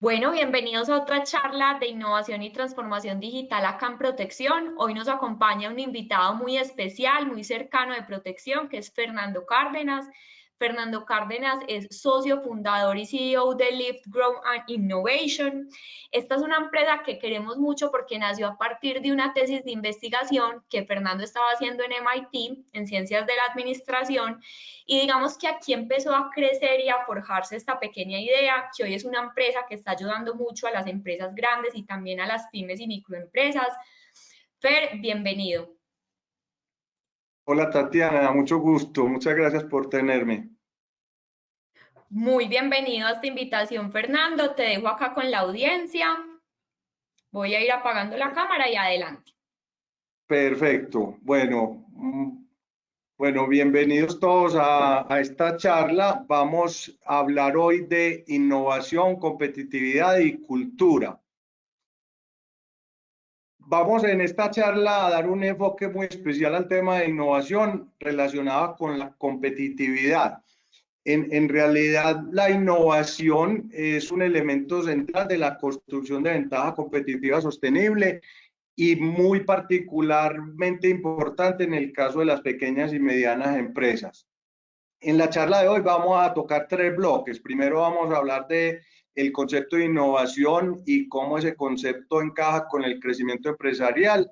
Bueno, bienvenidos a otra charla de innovación y transformación digital acá en Protección. Hoy nos acompaña un invitado muy especial, muy cercano de Protección, que es Fernando Cárdenas. Fernando Cárdenas es socio fundador y CEO de Lift, Grow and Innovation. Esta es una empresa que queremos mucho porque nació a partir de una tesis de investigación que Fernando estaba haciendo en MIT, en Ciencias de la Administración, y digamos que aquí empezó a crecer y a forjarse esta pequeña idea, que hoy es una empresa que está ayudando mucho a las empresas grandes y también a las pymes y microempresas. Fer, bienvenido. Hola Tatiana, mucho gusto, muchas gracias por tenerme. Muy bienvenido a esta invitación, Fernando. Te dejo acá con la audiencia. Voy a ir apagando la cámara y adelante. Perfecto, bueno, bienvenidos todos a esta charla. Vamos a hablar hoy de innovación, competitividad y cultura. Vamos en esta charla a dar un enfoque muy especial al tema de innovación relacionada con la competitividad. En realidad, la innovación es un elemento central de la construcción de ventaja competitiva sostenible y muy particularmente importante en el caso de las pequeñas y medianas empresas. En la charla de hoy vamos a tocar tres bloques. Primero vamos a hablar de el concepto de innovación y cómo ese concepto encaja con el crecimiento empresarial.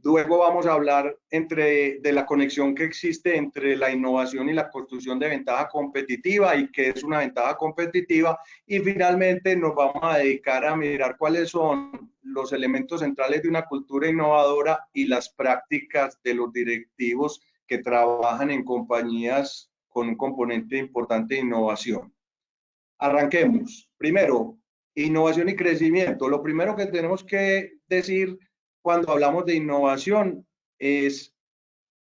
Luego vamos a hablar de la conexión que existe entre la innovación y la construcción de ventaja competitiva y qué es una ventaja competitiva. Y finalmente nos vamos a dedicar a mirar cuáles son los elementos centrales de una cultura innovadora y las prácticas de los directivos que trabajan en compañías con un componente importante de innovación. Arranquemos. Primero, innovación y crecimiento. Lo primero que tenemos que decir cuando hablamos de innovación es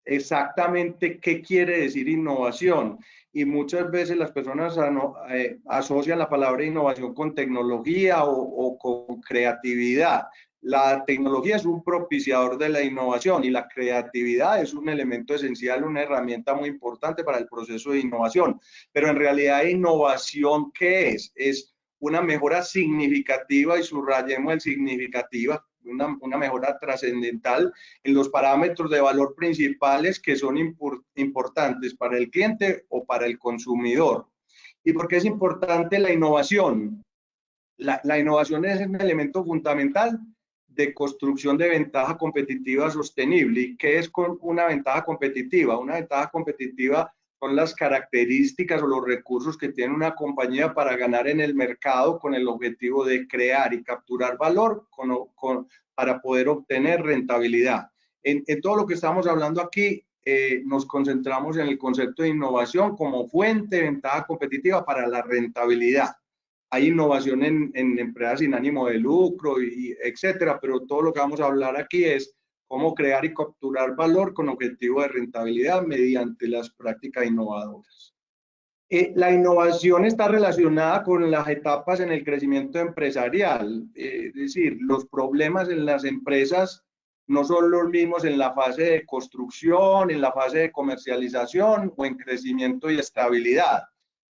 exactamente qué quiere decir innovación. Y muchas veces las personas asocian la palabra innovación con tecnología o con creatividad. La tecnología es un propiciador de la innovación y la creatividad es un elemento esencial, una herramienta muy importante para el proceso de innovación. Pero en realidad, ¿innovación qué es? Es una mejora significativa, y subrayemos el significativa, una mejora trascendental en los parámetros de valor principales que son importantes para el cliente o para el consumidor. ¿Y por qué es importante la innovación? La innovación es un elemento fundamental de construcción de ventaja competitiva sostenible. ¿Y qué es una ventaja competitiva? Una ventaja competitiva son las características o los recursos que tiene una compañía para ganar en el mercado con el objetivo de crear y capturar valor para poder obtener rentabilidad. En todo lo que estamos hablando aquí, nos concentramos en el concepto de innovación como fuente de ventaja competitiva para la rentabilidad. Hay innovación en empresas sin ánimo de lucro, etcétera, pero todo lo que vamos a hablar aquí es cómo crear y capturar valor con objetivo de rentabilidad mediante las prácticas innovadoras. La innovación está relacionada con las etapas en el crecimiento empresarial, es decir, los problemas en las empresas no son los mismos en la fase de construcción, en la fase de comercialización o en crecimiento y estabilidad.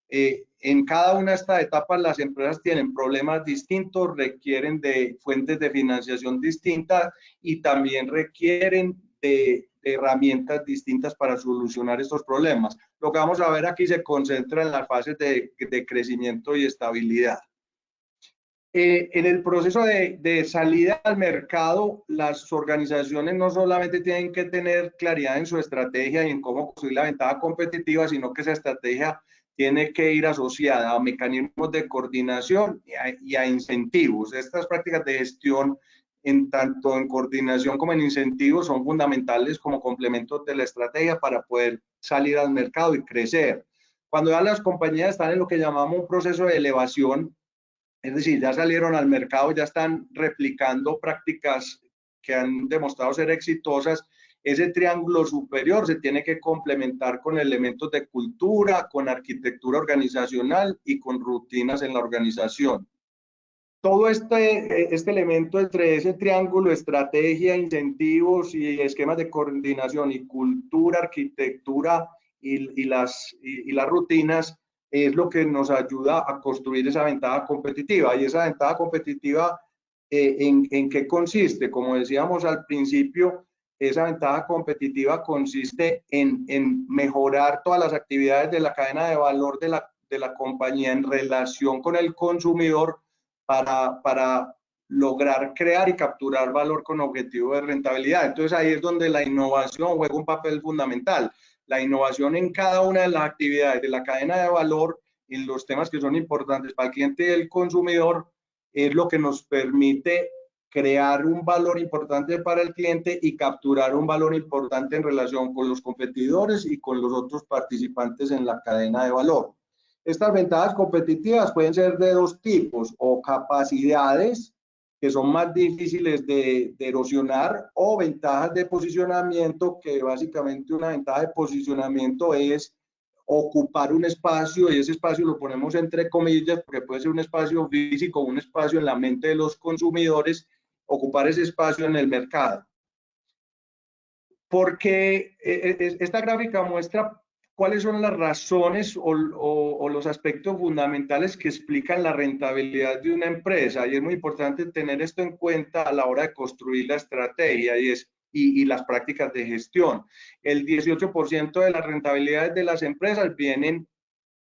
En cada una de estas etapas las empresas tienen problemas distintos, requieren de fuentes de financiación distintas y también requieren de herramientas distintas para solucionar estos problemas. Lo que vamos a ver aquí se concentra en las fases de crecimiento y estabilidad. En el proceso de salida al mercado, las organizaciones no solamente tienen que tener claridad en su estrategia y en cómo construir la ventaja competitiva, sino que esa estrategia tiene que ir asociada a mecanismos de coordinación y a incentivos. Estas prácticas de gestión, tanto en coordinación como en incentivos, son fundamentales como complementos de la estrategia para poder salir al mercado y crecer. Cuando ya las compañías están en lo que llamamos un proceso de elevación, es decir, ya salieron al mercado, ya están replicando prácticas que han demostrado ser exitosas, ese triángulo superior se tiene que complementar con elementos de cultura, con arquitectura organizacional y con rutinas en la organización. Todo este elemento entre ese triángulo, estrategia, incentivos y esquemas de coordinación y cultura, arquitectura y las rutinas, es lo que nos ayuda a construir esa ventaja competitiva. Y esa ventaja competitiva, ¿en qué consiste? Como decíamos al principio, esa ventaja competitiva consiste en mejorar todas las actividades de la cadena de valor de la compañía en relación con el consumidor para lograr crear y capturar valor con objetivo de rentabilidad. Entonces ahí es donde la innovación juega un papel fundamental. La innovación en cada una de las actividades de la cadena de valor, en los temas que son importantes para el cliente y el consumidor, es lo que nos permite crear un valor importante para el cliente y capturar un valor importante en relación con los competidores y con los otros participantes en la cadena de valor. Estas ventajas competitivas pueden ser de dos tipos, o capacidades, que son más difíciles de erosionar, o ventajas de posicionamiento, que básicamente una ventaja de posicionamiento es ocupar un espacio, y ese espacio lo ponemos entre comillas porque puede ser un espacio físico, un espacio en la mente de los consumidores, ocupar ese espacio en el mercado. Porque esta gráfica muestra cuáles son las razones o los aspectos fundamentales que explican la rentabilidad de una empresa, y es muy importante tener esto en cuenta a la hora de construir la estrategia y las prácticas de gestión. El 18% de las rentabilidades de las empresas vienen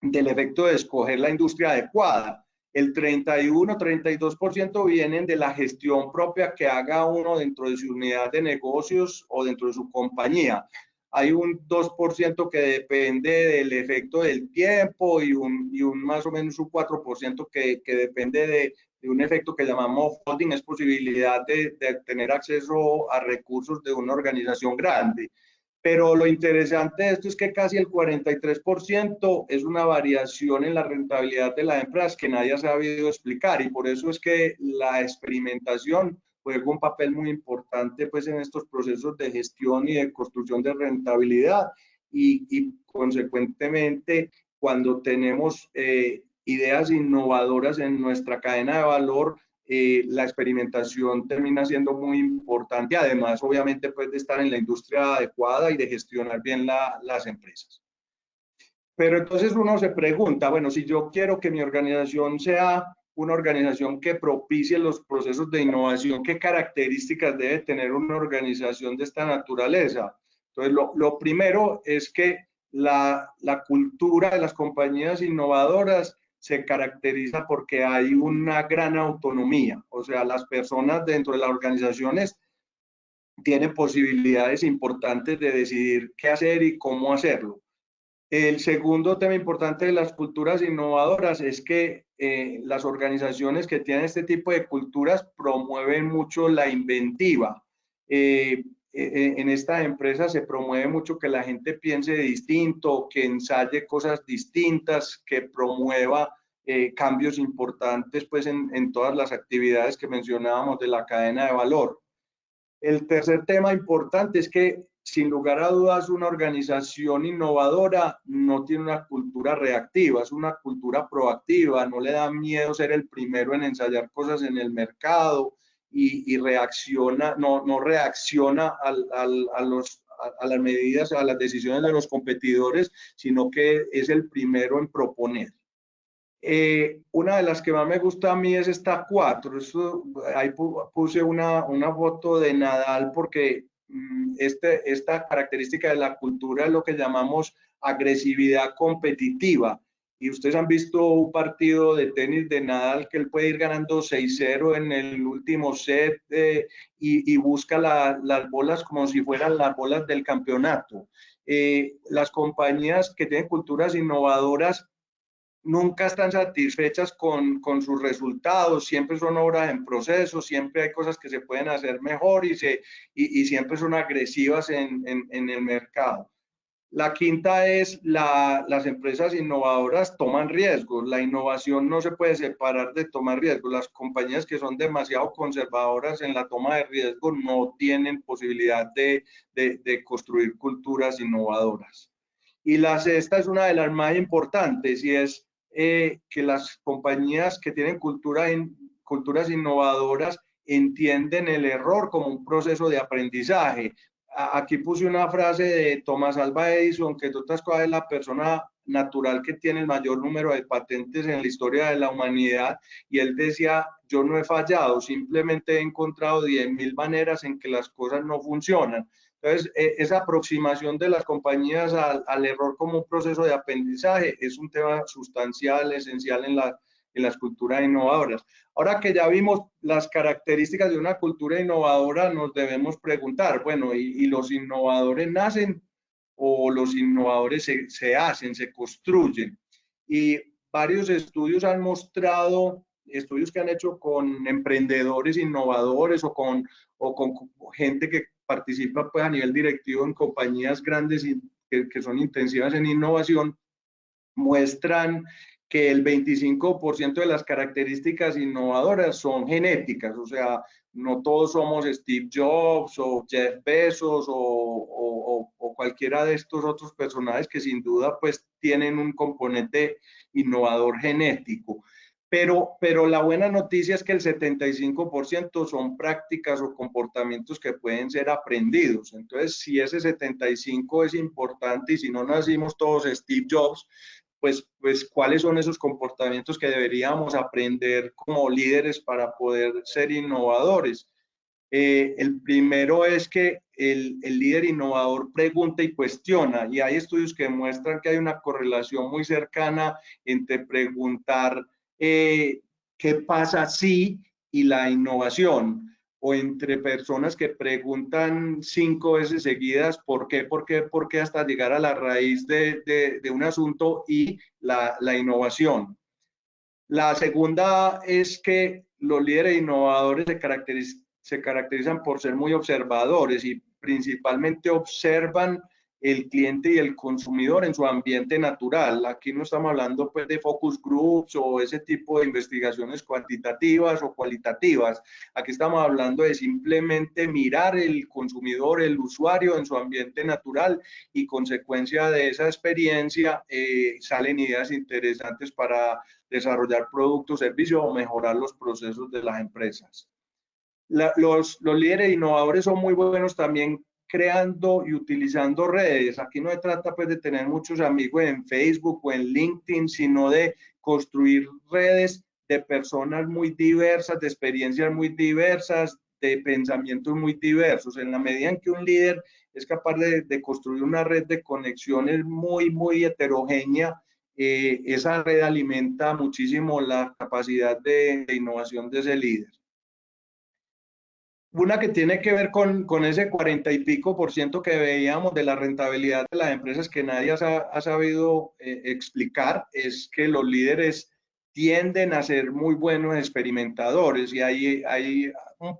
del efecto de escoger la industria adecuada. El 31-32% vienen de la gestión propia que haga uno dentro de su unidad de negocios o dentro de su compañía. Hay un 2% que depende del efecto del tiempo y un más o menos un 4% que depende de un efecto que llamamos holding, es posibilidad de tener acceso a recursos de una organización grande. Pero lo interesante de esto es que casi el 43% es una variación en la rentabilidad de las empresas que nadie ha sabido explicar, y por eso es que la experimentación juega un papel muy importante pues en estos procesos de gestión y de construcción de rentabilidad, y consecuentemente cuando tenemos ideas innovadoras en nuestra cadena de valor, la experimentación termina siendo muy importante, además obviamente pues de estar en la industria adecuada y de gestionar bien las empresas. Pero entonces uno se pregunta, bueno, si yo quiero que mi organización sea una organización que propicie los procesos de innovación, ¿qué características debe tener una organización de esta naturaleza? Entonces lo primero es que la cultura de las compañías innovadoras se caracteriza porque hay una gran autonomía, o sea, las personas dentro de las organizaciones tienen posibilidades importantes de decidir qué hacer y cómo hacerlo. El segundo tema importante de las culturas innovadoras es que las organizaciones que tienen este tipo de culturas promueven mucho la inventiva. En estas empresas se promueve mucho que la gente piense distinto, que ensaye cosas distintas, que promueva cambios importantes pues en todas las actividades que mencionábamos de la cadena de valor. El tercer tema importante es que, sin lugar a dudas, una organización innovadora no tiene una cultura reactiva, es una cultura proactiva, no le da miedo ser el primero en ensayar cosas en el mercado y reacciona, no reacciona a las medidas, a las decisiones de los competidores, sino que es el primero en proponer. Una de las que más me gusta a mí es esta 4. Ahí puse una foto de Nadal porque esta característica de la cultura es lo que llamamos agresividad competitiva. Y ustedes han visto un partido de tenis de Nadal que él puede ir ganando 6-0 en el último set y busca las bolas como si fueran las bolas del campeonato. Las compañías que tienen culturas innovadoras nunca están satisfechas con sus resultados, siempre son obras en proceso, siempre hay cosas que se pueden hacer mejor y siempre son agresivas en el mercado. La quinta es las empresas innovadoras toman riesgos. La innovación no se puede separar de tomar riesgos. Las compañías que son demasiado conservadoras en la toma de riesgos no tienen posibilidad de construir culturas innovadoras. Y la sexta es una de las más importantes, y es que las compañías que tienen culturas innovadoras entienden el error como un proceso de aprendizaje. aquí puse una frase de Thomas Alva Edison, que entre otras cosas es la persona natural que tiene el mayor número de patentes en la historia de la humanidad, y él decía, yo no he fallado, simplemente he encontrado 10.000 maneras en que las cosas no funcionan. Entonces, esa aproximación de las compañías al error como un proceso de aprendizaje es un tema sustancial, esencial en las culturas innovadoras. Ahora que ya vimos las características de una cultura innovadora, nos debemos preguntar, bueno, ¿y los innovadores nacen o los innovadores se hacen, se construyen? Y varios estudios han mostrado, estudios que han hecho con emprendedores innovadores o con gente que participa pues, a nivel directivo en compañías grandes y que son intensivas en innovación, muestran que el 25% de las características innovadoras son genéticas, o sea, no todos somos Steve Jobs o Jeff Bezos o cualquiera de estos otros personajes que sin duda pues tienen un componente innovador genético. Pero la buena noticia es que el 75% son prácticas o comportamientos que pueden ser aprendidos. Entonces, si ese 75% es importante y si no nacimos todos Steve Jobs, pues cuáles son esos comportamientos que deberíamos aprender como líderes para poder ser innovadores. El primero es que el líder innovador pregunta y cuestiona, y hay estudios que muestran que hay una correlación muy cercana entre preguntar qué pasa si y la innovación, o entre personas que preguntan 5 veces seguidas por qué, hasta llegar a la raíz de un asunto y la innovación. La segunda es que los líderes innovadores se caracterizan por ser muy observadores y principalmente observan el cliente y el consumidor en su ambiente natural. Aquí no estamos hablando pues de focus groups o ese tipo de investigaciones cuantitativas o cualitativas. Aquí estamos hablando de simplemente mirar el consumidor, el usuario en su ambiente natural, y consecuencia de esa experiencia salen ideas interesantes para desarrollar productos, servicios o mejorar los procesos de las empresas. Los líderes innovadores son muy buenos también creando y utilizando redes. Aquí no se trata pues de tener muchos amigos en Facebook o en LinkedIn, sino de construir redes de personas muy diversas, de experiencias muy diversas, de pensamientos muy diversos. En la medida en que un líder es capaz de construir una red de conexiones muy heterogénea, esa red alimenta muchísimo la capacidad de innovación de ese líder. Una que tiene que ver con ese 40 y pico por ciento que veíamos de la rentabilidad de las empresas que nadie ha sabido explicar, es que los líderes tienden a ser muy buenos experimentadores, y hay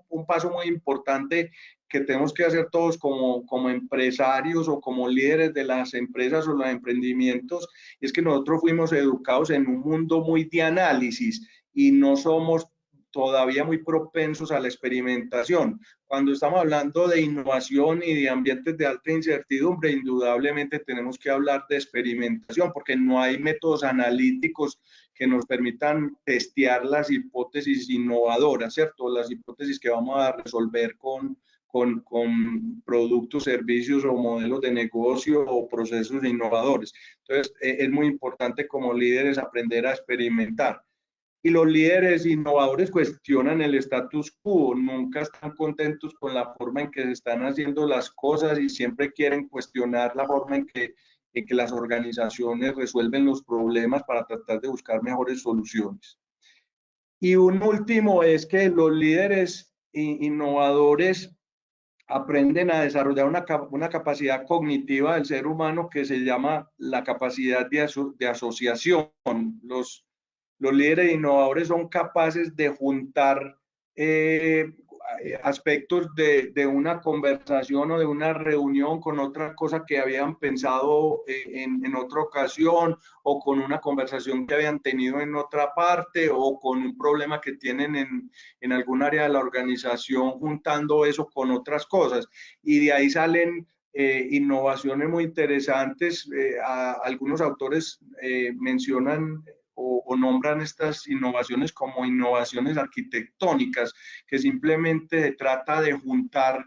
un paso muy importante que tenemos que hacer todos como empresarios o como líderes de las empresas o los emprendimientos, y es que nosotros fuimos educados en un mundo muy de análisis y no somos todavía muy propensos a la experimentación. Cuando estamos hablando de innovación y de ambientes de alta incertidumbre, indudablemente tenemos que hablar de experimentación, porque no hay métodos analíticos que nos permitan testear las hipótesis innovadoras, ¿cierto? Las hipótesis que vamos a resolver con productos, servicios o modelos de negocio o procesos innovadores. Entonces, es muy importante como líderes aprender a experimentar. Y los líderes innovadores cuestionan el status quo, nunca están contentos con la forma en que se están haciendo las cosas y siempre quieren cuestionar la forma en que las organizaciones resuelven los problemas para tratar de buscar mejores soluciones. Y un último es que los líderes innovadores aprenden a desarrollar una capacidad cognitiva del ser humano que se llama la capacidad de asociación. Los líderes innovadores son capaces de juntar aspectos de una conversación o de una reunión con otra cosa que habían pensado en otra ocasión, o con una conversación que habían tenido en otra parte, o con un problema que tienen en algún área de la organización, juntando eso con otras cosas. Y de ahí salen innovaciones muy interesantes. Algunos autores mencionan o nombran estas innovaciones como innovaciones arquitectónicas, que simplemente se trata de juntar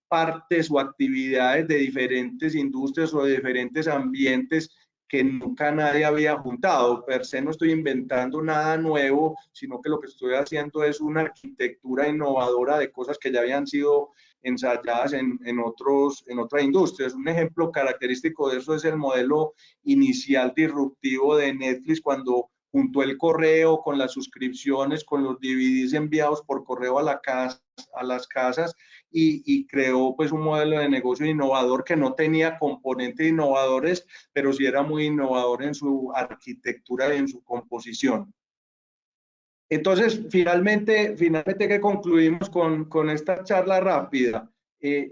partes o actividades de diferentes industrias o de diferentes ambientes que nunca nadie había juntado. Per se no estoy inventando nada nuevo, sino que lo que estoy haciendo es una arquitectura innovadora de cosas que ya habían sido ensayadas en otras industrias. Un ejemplo característico de eso es el modelo inicial disruptivo de Netflix cuando juntó el correo con las suscripciones, con los DVDs enviados por correo a las casas y creó pues un modelo de negocio innovador que no tenía componentes innovadores, pero sí era muy innovador en su arquitectura y en su composición. Entonces, finalmente ¿qué concluimos con esta charla rápida?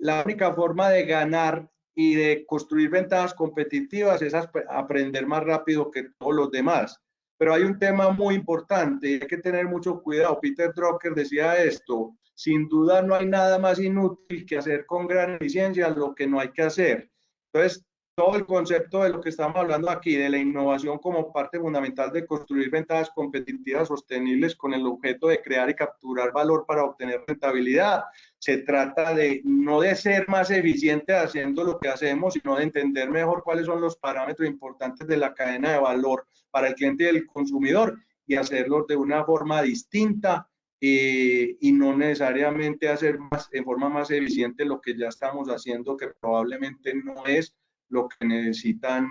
La única forma de ganar y de construir ventajas competitivas es aprender más rápido que todos los demás. Pero hay un tema muy importante y hay que tener mucho cuidado. Peter Drucker decía esto: sin duda no hay nada más inútil que hacer con gran eficiencia lo que no hay que hacer. Entonces, todo el concepto de lo que estamos hablando aquí, de la innovación como parte fundamental de construir ventajas competitivas sostenibles con el objeto de crear y capturar valor para obtener rentabilidad. Se trata de no de ser más eficiente haciendo lo que hacemos, sino de entender mejor cuáles son los parámetros importantes de la cadena de valor para el cliente y el consumidor y hacerlo de una forma distinta y no necesariamente hacer en forma más eficiente lo que ya estamos haciendo, que probablemente no es lo que necesitan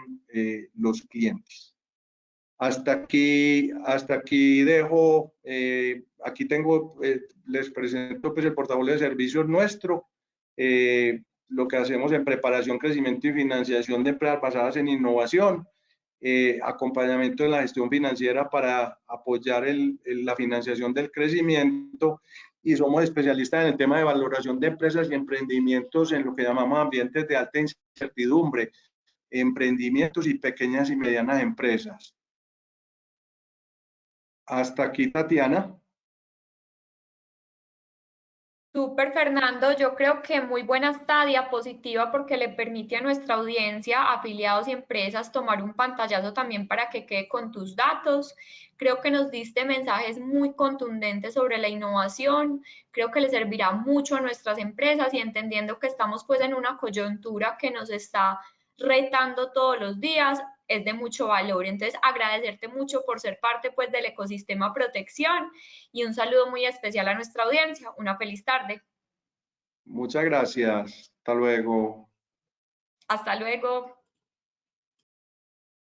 los clientes. Hasta aquí dejo, aquí tengo, les presento pues el portafolio de servicios nuestro, lo que hacemos en preparación, crecimiento y financiación de empresas basadas en innovación, acompañamiento de la gestión financiera para apoyar la financiación del crecimiento, y somos especialistas en el tema de valoración de empresas y emprendimientos en lo que llamamos ambientes de alta incertidumbre, emprendimientos y pequeñas y medianas empresas. Hasta aquí, Tatiana. Súper, Fernando. Yo creo que muy buena esta diapositiva porque le permite a nuestra audiencia, afiliados y empresas tomar un pantallazo también para que quede con tus datos. Creo que nos diste mensajes muy contundentes sobre la innovación. Creo que le servirá mucho a nuestras empresas y entendiendo que estamos pues en una coyuntura que nos está retando todos los días, es de mucho valor. Entonces, agradecerte mucho por ser parte pues del ecosistema protección y un saludo muy especial a nuestra audiencia. Una feliz tarde. Muchas gracias. Hasta luego. Hasta luego.